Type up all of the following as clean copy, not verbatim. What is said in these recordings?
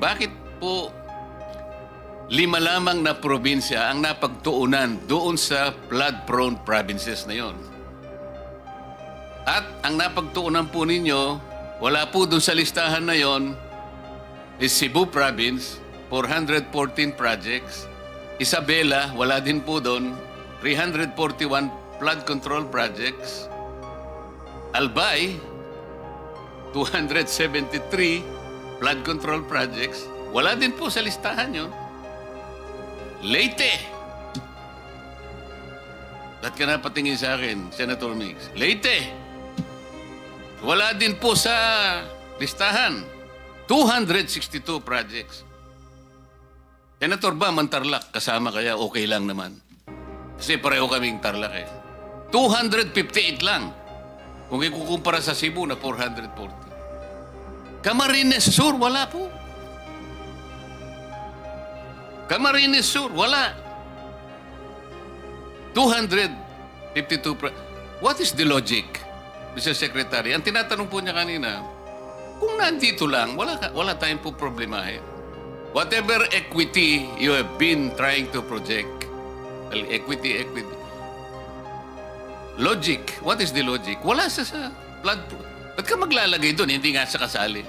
Bakit po 5 lamang na probinsya ang napagtuunan doon sa flood-prone provinces na yon? At ang napagtuunan po ninyo, wala po doon sa listahan na yon, is Cebu Province, 414 projects. Isabela, wala din po doon, 341 flood control projects. Albay, 273 flood control projects. Wala din po sa listahan yun. Leyte. Ba't ka na patingin sa akin, Senator Mix? Leyte. Wala din po sa listahan. 262 projects. Senator ba, Tarlac, kasama kaya okay lang naman? Kasi pareho kaming Tarlac eh. 258 lang. Kung ikukumpara sa Cebu na 440. Camarines Sur, wala po. Camarines Sur, wala. 252. What is the logic, Mr. Secretary? Ang tinatanong po niya kanina, kung nandito lang, wala tayong po problemahin. Whatever equity you have been trying to project, well, equity. Logic. What is the logic? Wala sa flood. Ba't ka maglalagay doon? Hindi nga sa kasali.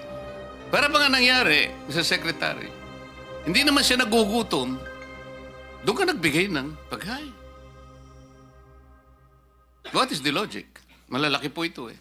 Para ba nga nangyari, Mr. Secretary? Hindi naman siya nagugutom. Doon ka nagbigay ng pagkain. What is the logic? Malalaki po ito eh.